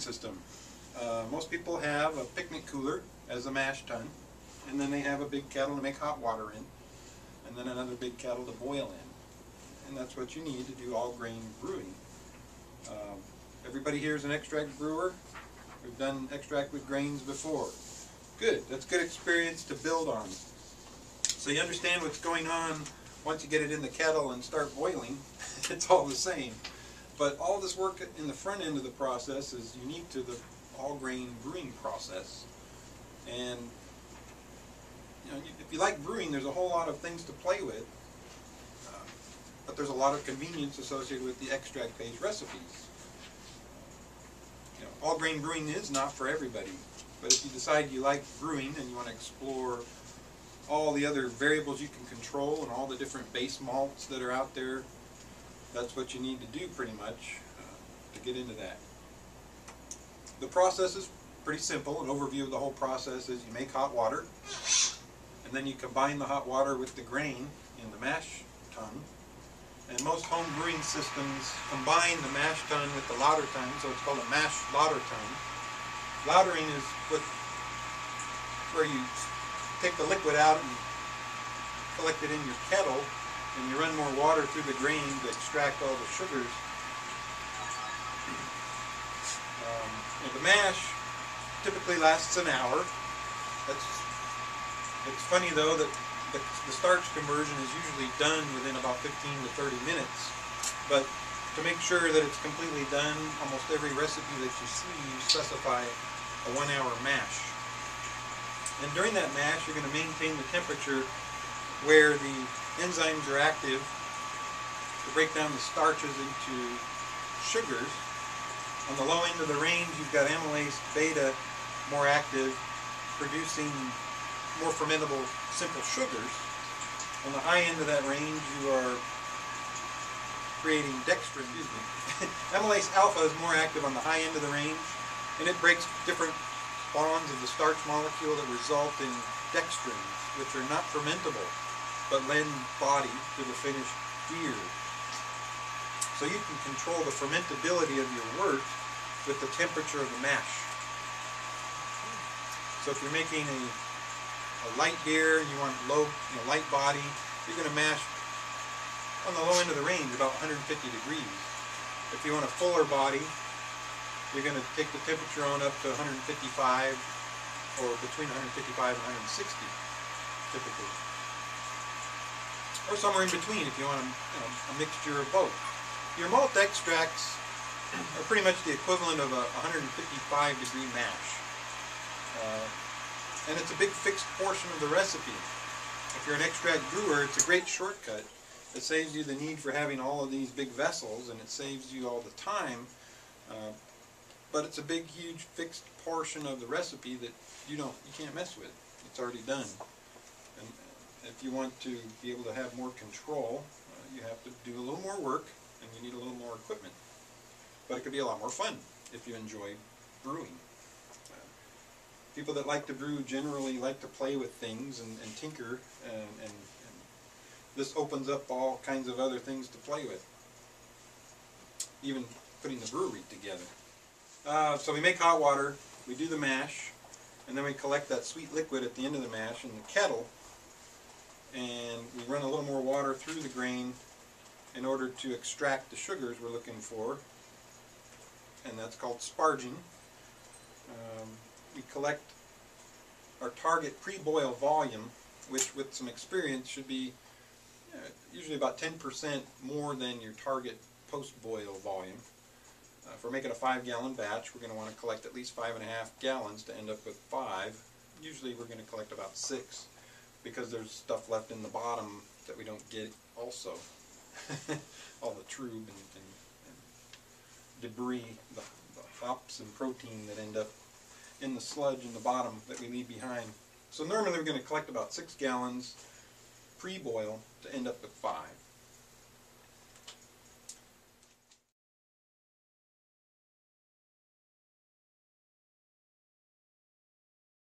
system. Most people have a picnic cooler as a mash tun, and then they have a big kettle to make hot water in, and then another big kettle to boil in. And that's what you need to do all grain brewing. Everybody here is an extract brewer. We've done extract with grains before. Good. That's good experience to build on. So you understand what's going on once you get it in the kettle and start boiling. It's all the same. But all this work in the front end of the process is unique to the all grain brewing process. And you know, if you like brewing, there's a whole lot of things to play with. But there's a lot of convenience associated with the extract based recipes. You know, all grain brewing is not for everybody. But if you decide you like brewing and you want to explore all the other variables you can control and all the different base malts that are out there, that's what you need to do pretty much to get into that. The process is pretty simple. An overview of the whole process is you make hot water, and then you combine the hot water with the grain in the mash tun. And most home brewing systems combine the mash tun with the lauter tun, so it's called a mash lauter tun. Lautering is where you take the liquid out and collect it in your kettle, and you run more water through the grain to extract all the sugars. The mash typically lasts an hour. It's funny though that the starch conversion is usually done within about 15 to 30 minutes. But to make sure that it's completely done, almost every recipe that you see, you specify a 1 hour mash. And during that mash, you're going to maintain the temperature where the enzymes are active to break down the starches into sugars. On the low end of the range, you've got amylase beta more active, producing more fermentable simple sugars. On the high end of that range, you are creating dextrin. Amylase alpha is more active on the high end of the range, and it breaks different bonds of the starch molecule that result in dextrins, which are not fermentable, but lend body to the finished beer. So you can control the fermentability of your wort with the temperature of the mash. So if you're making a light beer and you want light body, you're going to mash on the low end of the range about 150 degrees. If you want a fuller body, you're going to take the temperature on up to 155, or between 155 and 160 typically. Or somewhere in between if you want a mixture of both. Your malt extracts are pretty much the equivalent of a 155 degree mash. And it's a big fixed portion of the recipe. If you're an extract brewer, it's a great shortcut. It saves you the need for having all of these big vessels, and it saves you all the time. But it's a big, huge fixed portion of the recipe that you can't mess with. It's already done. And if you want to be able to have more control, you have to do a little more work, and you need a little more equipment. But it could be a lot more fun if you enjoy brewing. People that like to brew generally like to play with things and tinker, and this opens up all kinds of other things to play with. Even putting the brewery together. So we make hot water, we do the mash, and then we collect that sweet liquid at the end of the mash in the kettle, and we run a little more water through the grain in order to extract the sugars we're looking for, and that's called sparging. We collect our target pre-boil volume, which with some experience should be usually about 10% more than your target post-boil volume. If we're making a 5-gallon batch, we're going to want to collect at least 5.5 gallons to end up with 5. Usually we're going to collect about 6 because there's stuff left in the bottom that we don't get also. All the trube and debris, the hops and protein that end up in the sludge in the bottom that we leave behind. So normally we're going to collect about 6 gallons pre-boil to end up with 5.